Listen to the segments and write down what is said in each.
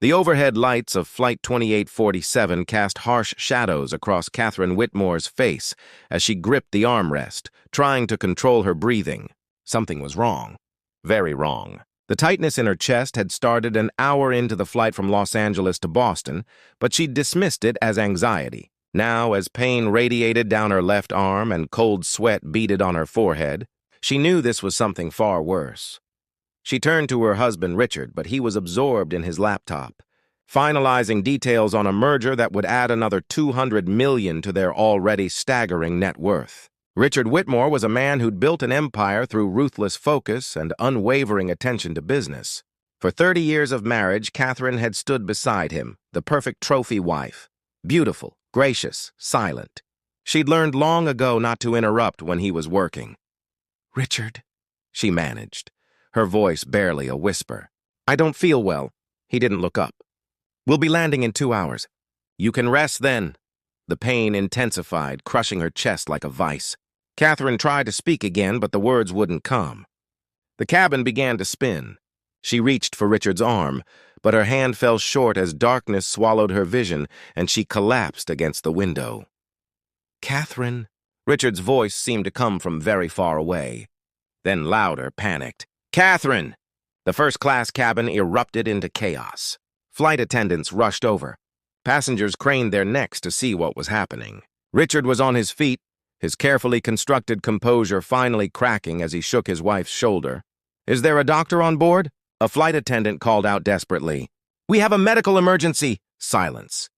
The overhead lights of Flight 2847 cast harsh shadows across Catherine Whitmore's face as she gripped the armrest, trying to control her breathing. Something was wrong. Very wrong. The tightness in her chest had started an hour into the flight from Los Angeles to Boston, but she dismissed it as anxiety. Now, as pain radiated down her left arm and cold sweat beaded on her forehead, she knew this was something far worse. She turned to her husband, Richard, but he was absorbed in his laptop, finalizing details on a merger that would add another $200 million to their already staggering net worth. Richard Whitmore was a man who'd built an empire through ruthless focus and unwavering attention to business. For 30 years of marriage, Catherine had stood beside him, the perfect trophy wife. Beautiful, gracious, silent. She'd learned long ago not to interrupt when he was working. "Richard," she managed, her voice barely a whisper. "I don't feel well." He didn't look up. "We'll be landing in 2 hours." "You can rest then." The pain intensified, crushing her chest like a vice. Catherine tried to speak again, but the words wouldn't come. The cabin began to spin. She reached for Richard's arm, but her hand fell short as darkness swallowed her vision, and she collapsed against the window. "Catherine." Richard's voice seemed to come from very far away. Then louder, panicked. "Catherine!" The first-class cabin erupted into chaos. Flight attendants rushed over. Passengers craned their necks to see what was happening. Richard was on his feet, his carefully constructed composure finally cracking as he shook his wife's shoulder. "Is there a doctor on board?" A flight attendant called out desperately. "We have a medical emergency!" Silence.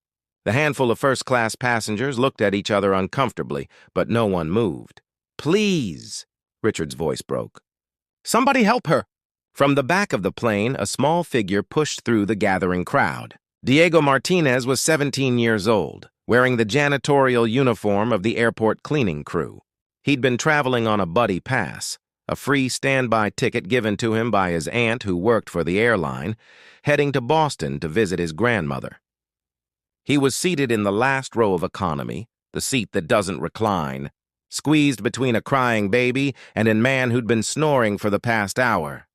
The handful of first-class passengers looked at each other uncomfortably, but no one moved. "Please!" Richard's voice broke. "Somebody help her!" From the back of the plane, a small figure pushed through the gathering crowd. Diego Martinez was 17 years old, wearing the janitorial uniform of the airport cleaning crew. He'd been traveling on a buddy pass, a free standby ticket given to him by his aunt who worked for the airline, heading to Boston to visit his grandmother. He was seated in the last row of economy, the seat that doesn't recline, squeezed between a crying baby and a man who'd been snoring for the past hour.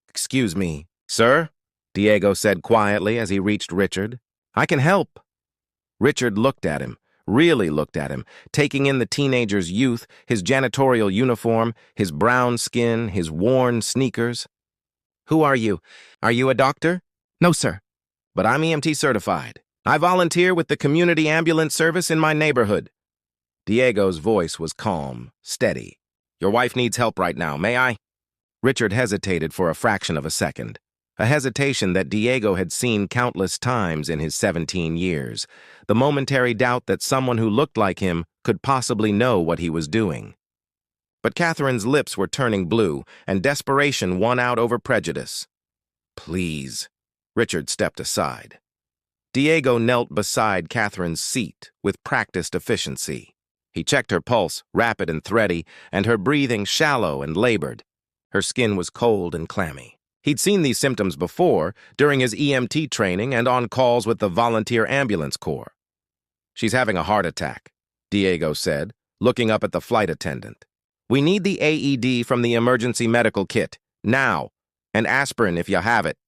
"Excuse me, sir," Diego said quietly as he reached Richard. "I can help." Richard looked at him, really looked at him, taking in the teenager's youth, his janitorial uniform, his brown skin, his worn sneakers. "Who are you? Are you a doctor?" "No, sir." "But I'm EMT certified. I volunteer with the community ambulance service in my neighborhood." Diego's voice was calm, steady. "Your wife needs help right now, may I?" Richard hesitated for a fraction of a second. A hesitation that Diego had seen countless times in his 17 years, the momentary doubt that someone who looked like him could possibly know what he was doing. But Catherine's lips were turning blue, and desperation won out over prejudice. "Please." Richard stepped aside. Diego knelt beside Catherine's seat with practiced efficiency. He checked her pulse, rapid and thready, and her breathing shallow and labored. Her skin was cold and clammy. He'd seen these symptoms before, during his EMT training and on calls with the Volunteer Ambulance Corps. "She's having a heart attack," Diego said, looking up at the flight attendant. "We need the AED from the emergency medical kit, now, and aspirin if you have it."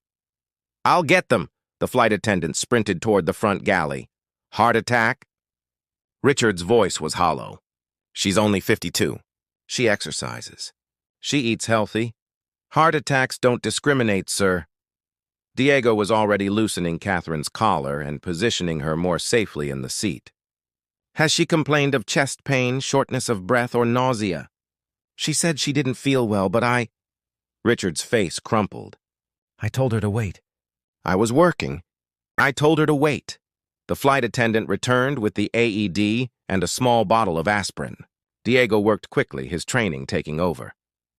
"I'll get them," the flight attendant sprinted toward the front galley. "Heart attack?" Richard's voice was hollow. "She's only 52. She exercises. She eats healthy. Heart attacks don't discriminate, sir." Diego was already loosening Catherine's collar and positioning her more safely in the seat. "Has she complained of chest pain, shortness of breath, or nausea?" "She said she didn't feel well, but I—" Richard's face crumpled. "I told her to wait." "I was working. I told her to wait." The flight attendant returned with the AED and a small bottle of aspirin. Diego worked quickly, his training taking over.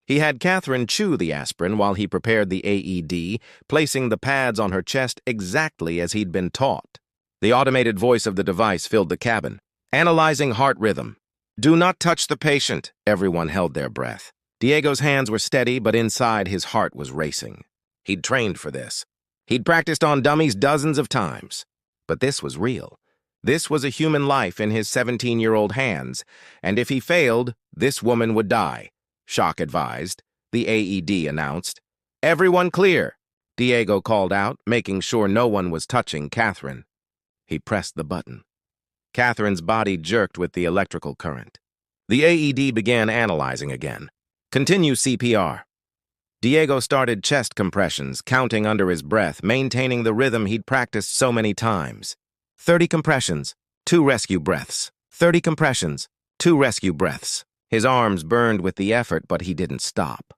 He had Catherine chew the aspirin while he prepared the AED, placing the pads on her chest exactly as he'd been taught. The automated voice of the device filled the cabin. "Analyzing heart rhythm. Do not touch the patient." Everyone held their breath. Diego's hands were steady, but inside his heart was racing. He'd trained for this. He'd practiced on dummies dozens of times. But this was real. This was a human life in his 17-year-old hands, and if he failed, this woman would die. Shock advised. The AED announced. "Everyone clear." Diego called out, making sure no one was touching Catherine. He pressed the button. Catherine's body jerked with the electrical current. The AED began analyzing again. Continue CPR. Diego started chest compressions, counting under his breath, maintaining the rhythm he'd practiced so many times. 30 compressions, 2 rescue breaths. 30 compressions, 2 rescue breaths. His arms burned with the effort, but he didn't stop.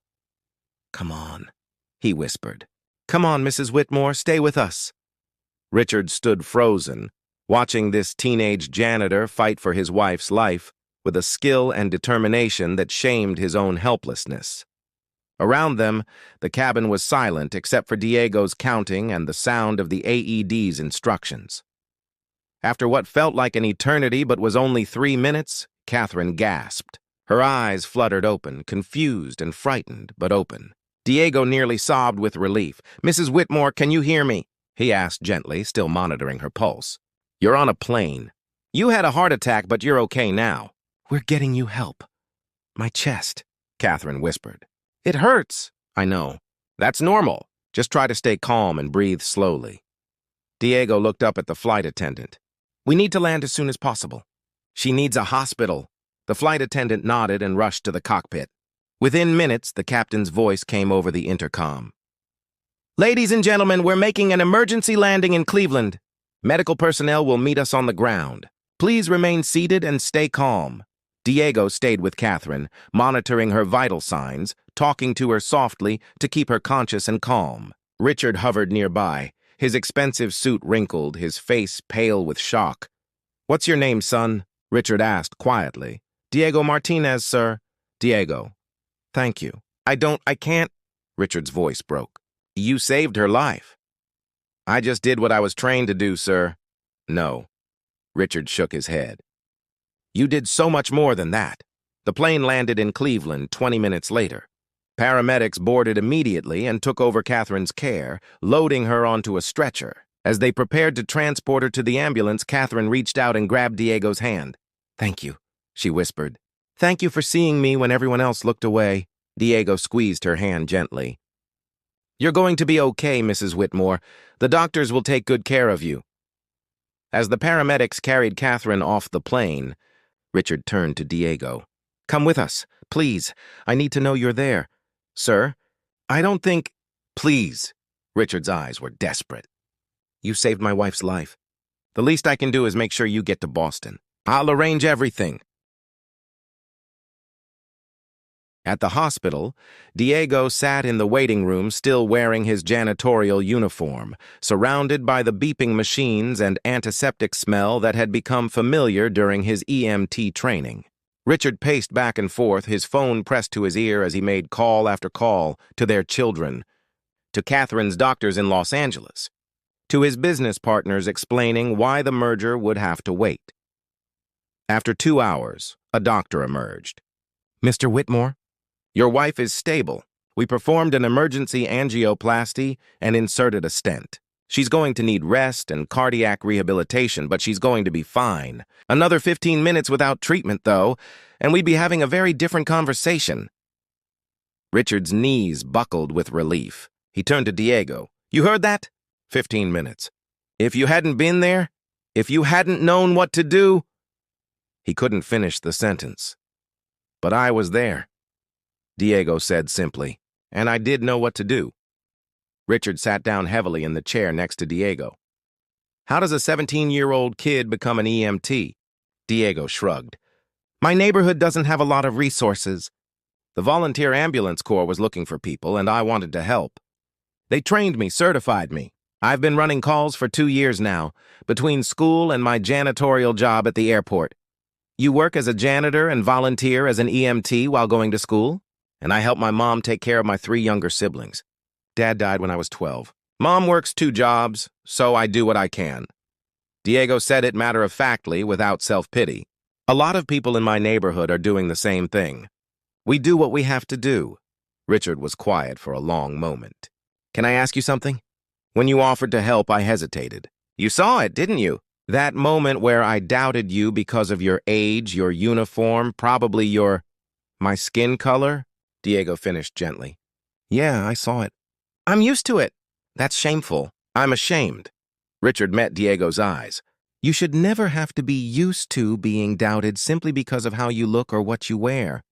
"Come on," he whispered. "Come on, Mrs. Whitmore, stay with us." Richard stood frozen, watching this teenage janitor fight for his wife's life with a skill and determination that shamed his own helplessness. Around them, the cabin was silent except for Diego's counting and the sound of the AED's instructions. After what felt like an eternity but was only 3 minutes, Catherine gasped. Her eyes fluttered open, confused and frightened, but open. Diego nearly sobbed with relief. "Mrs. Whitmore, can you hear me?" he asked gently, still monitoring her pulse. "You're on a plane. You had a heart attack, but you're okay now." "We're getting you help." "My chest," Catherine whispered. "It hurts." "I know. That's normal. Just try to stay calm and breathe slowly." Diego looked up at the flight attendant. "We need to land as soon as possible." "She needs a hospital." The flight attendant nodded and rushed to the cockpit. Within minutes, the captain's voice came over the intercom. "Ladies and gentlemen, we're making an emergency landing in Cleveland. Medical personnel will meet us on the ground. Please remain seated and stay calm." Diego stayed with Catherine, monitoring her vital signs, talking to her softly to keep her conscious and calm. Richard hovered nearby, his expensive suit wrinkled, his face pale with shock. "What's your name, son?" Richard asked quietly. "Diego Martinez, sir." "Diego. Thank you." I can't." Richard's voice broke. "You saved her life." "I just did what I was trained to do, sir." "No." Richard shook his head. "You did so much more than that." The plane landed in Cleveland 20 minutes later. Paramedics boarded immediately and took over Catherine's care, loading her onto a stretcher. As they prepared to transport her to the ambulance, Catherine reached out and grabbed Diego's hand. "Thank you," she whispered. "Thank you for seeing me when everyone else looked away." Diego squeezed her hand gently. "You're going to be okay, Mrs. Whitmore. The doctors will take good care of you." As the paramedics carried Catherine off the plane, Richard turned to Diego. "Come with us, please. I need to know you're there." "Sir, I don't think—" "Please." Richard's eyes were desperate. "You saved my wife's life. The least I can do is make sure you get to Boston. I'll arrange everything." At the hospital, Diego sat in the waiting room still wearing his janitorial uniform, surrounded by the beeping machines and antiseptic smell that had become familiar during his EMT training. Richard paced back and forth, his phone pressed to his ear as he made call after call to their children, to Catherine's doctors in Los Angeles, to his business partners explaining why the merger would have to wait. After 2 hours, a doctor emerged. "Mr. Whitmore? Your wife is stable. We performed an emergency angioplasty and inserted a stent. She's going to need rest and cardiac rehabilitation, but she's going to be fine. Another 15 minutes without treatment, though, and we'd be having a very different conversation." Richard's knees buckled with relief. He turned to Diego. "You heard that? 15 minutes. If you hadn't been there, if you hadn't known what to do—" He couldn't finish the sentence. "But I was there," Diego said simply, "and I did know what to do." Richard sat down heavily in the chair next to Diego. "How does a 17-year-old kid become an EMT? Diego shrugged. "My neighborhood doesn't have a lot of resources. The volunteer ambulance corps was looking for people, and I wanted to help. They trained me, certified me. I've been running calls for 2 years now, between school and my janitorial job at the airport. You work as a janitor and volunteer as an EMT while going to school? And I help my mom take care of my 3 younger siblings. Dad died when I was 12. Mom works 2 jobs, so I do what I can." Diego said it matter-of-factly, without self-pity. "A lot of people in my neighborhood are doing the same thing. We do what we have to do." Richard was quiet for a long moment. "Can I ask you something? When you offered to help, I hesitated. You saw it, didn't you? That moment where I doubted you because of your age, your uniform, probably my skin color?" Diego finished gently. "Yeah, I saw it." "I'm used to it. That's shameful. I'm ashamed. Richard met Diego's eyes. You should never have to be used to being doubted simply because of how you look or what you wear.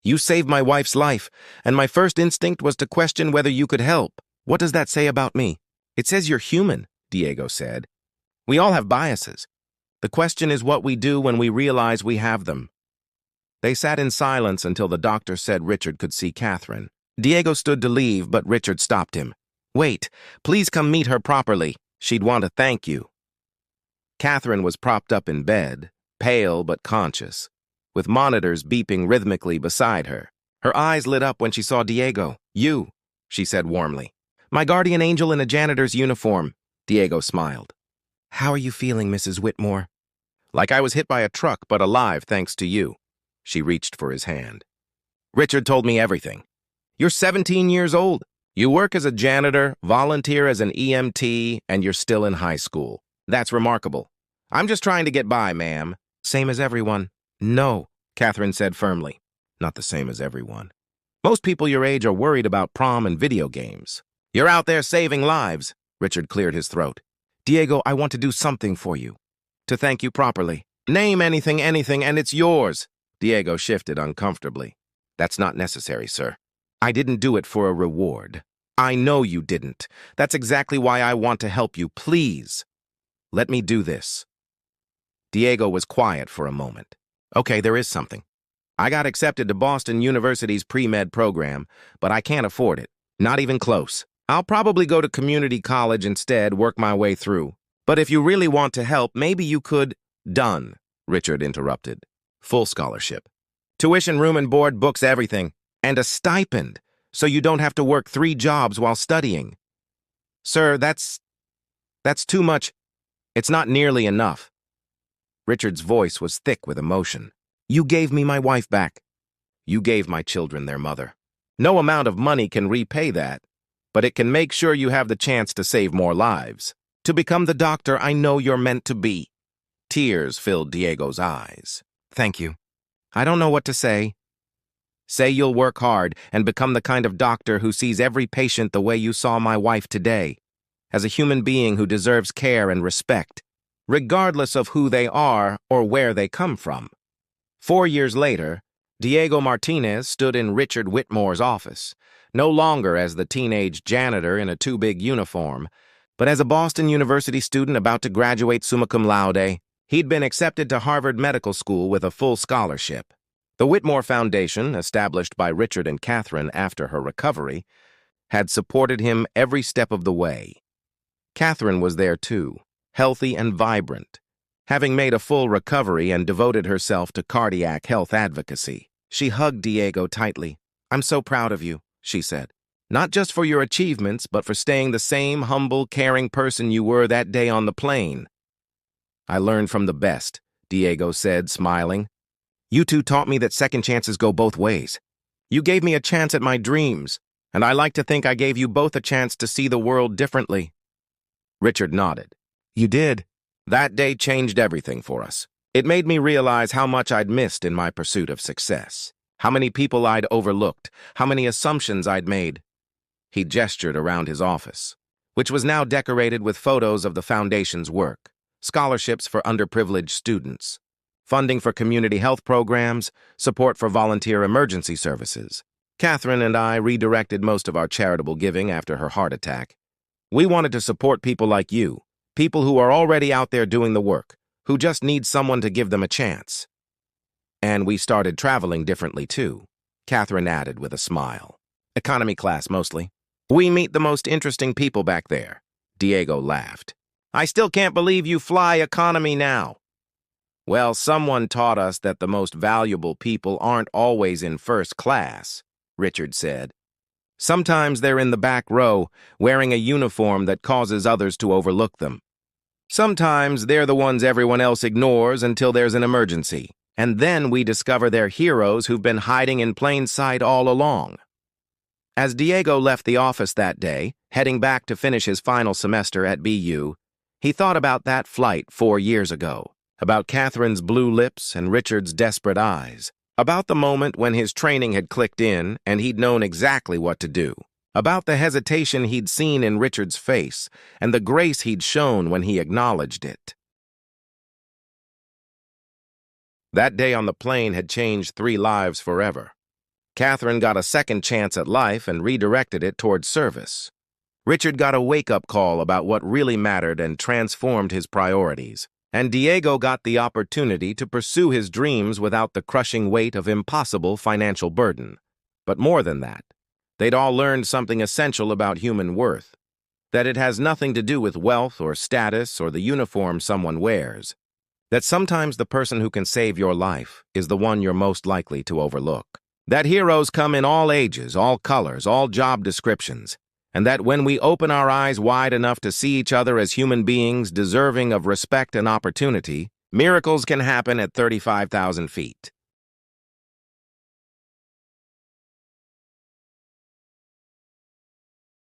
You saved my wife's life, and my first instinct was to question whether you could help. What does that say about me? It says you're human, Diego said. We all have biases. The question is what we do when we realize we have them. They sat in silence until the doctor said Richard could see Catherine. Diego stood to leave, but Richard stopped him. Wait, please come meet her properly. She'd want to thank you. Catherine was propped up in bed, pale but conscious, with monitors beeping rhythmically beside her. Her eyes lit up when she saw Diego. You, she said warmly. My guardian angel in a janitor's uniform. Diego smiled. How are you feeling, Mrs. Whitmore? Like I was hit by a truck, but alive thanks to you. She reached for his hand. Richard told me everything. You're 17 years old. You work as a janitor, volunteer as an EMT, and you're still in high school. That's remarkable. I'm just trying to get by, ma'am. Same as everyone. No, Catherine said firmly. Not the same as everyone. Most people your age are worried about prom and video games. You're out there saving lives. Richard cleared his throat. Diego, I want to do something for you. To thank you properly. Name anything, and it's yours. Diego shifted uncomfortably. That's not necessary, sir. I didn't do it for a reward. I know you didn't. That's exactly why I want to help you. Please, let me do this. Diego was quiet for a moment. Okay, there is something. I got accepted to Boston University's pre-med program, but I can't afford it. Not even close. I'll probably go to community college instead, work my way through. But if you really want to help, maybe you could... Done, Richard interrupted. Full scholarship. Tuition, room and board, books, everything. And a stipend, so you don't have to work 3 jobs while studying. Sir, that's too much. It's not nearly enough. Richard's voice was thick with emotion. You gave me my wife back. You gave my children their mother. No amount of money can repay that, but it can make sure you have the chance to save more lives. To become the doctor I know you're meant to be. Tears filled Diego's eyes. Thank you. I don't know what to say. Say you'll work hard and become the kind of doctor who sees every patient the way you saw my wife today, as a human being who deserves care and respect, regardless of who they are or where they come from. 4 years later, Diego Martinez stood in Richard Whitmore's office, no longer as the teenage janitor in a too-big uniform, but as a Boston University student about to graduate summa cum laude. He'd been accepted to Harvard Medical School with a full scholarship. The Whitmore Foundation, established by Richard and Catherine after her recovery, had supported him every step of the way. Catherine was there too, healthy and vibrant, having made a full recovery and devoted herself to cardiac health advocacy. She hugged Diego tightly. I'm so proud of you, she said. Not just for your achievements, but for staying the same humble, caring person you were that day on the plane. I learned from the best, Diego said, smiling. You two taught me that second chances go both ways. You gave me a chance at my dreams, and I like to think I gave you both a chance to see the world differently. Richard nodded. You did. That day changed everything for us. It made me realize how much I'd missed in my pursuit of success, how many people I'd overlooked, how many assumptions I'd made. He gestured around his office, which was now decorated with photos of the foundation's work. Scholarships for underprivileged students, funding for community health programs, support for volunteer emergency services. Catherine and I redirected most of our charitable giving after her heart attack. We wanted to support people like you, people who are already out there doing the work, who just need someone to give them a chance. And we started traveling differently too, Catherine added with a smile. Economy class mostly. We meet the most interesting people back there. Diego laughed. I still can't believe you fly economy now. Well, someone taught us that the most valuable people aren't always in first class, Richard said. Sometimes they're in the back row, wearing a uniform that causes others to overlook them. Sometimes they're the ones everyone else ignores until there's an emergency, and then we discover they're heroes who've been hiding in plain sight all along. As Diego left the office that day, heading back to finish his final semester at BU, he thought about that flight 4 years ago, about Catherine's blue lips and Richard's desperate eyes, about the moment when his training had clicked in and he'd known exactly what to do. about the hesitation he'd seen in Richard's face and the grace he'd shown when he acknowledged it. That day on the plane had changed 3 lives forever. Catherine got a second chance at life and redirected it towards service. Richard got a wake-up call about what really mattered and transformed his priorities. And Diego got the opportunity to pursue his dreams without the crushing weight of impossible financial burden. But more than that, they'd all learned something essential about human worth, that it has nothing to do with wealth or status or the uniform someone wears, that sometimes the person who can save your life is the one you're most likely to overlook, that heroes come in all ages, all colors, all job descriptions, and that when we open our eyes wide enough to see each other as human beings deserving of respect and opportunity, miracles can happen at 35,000 feet.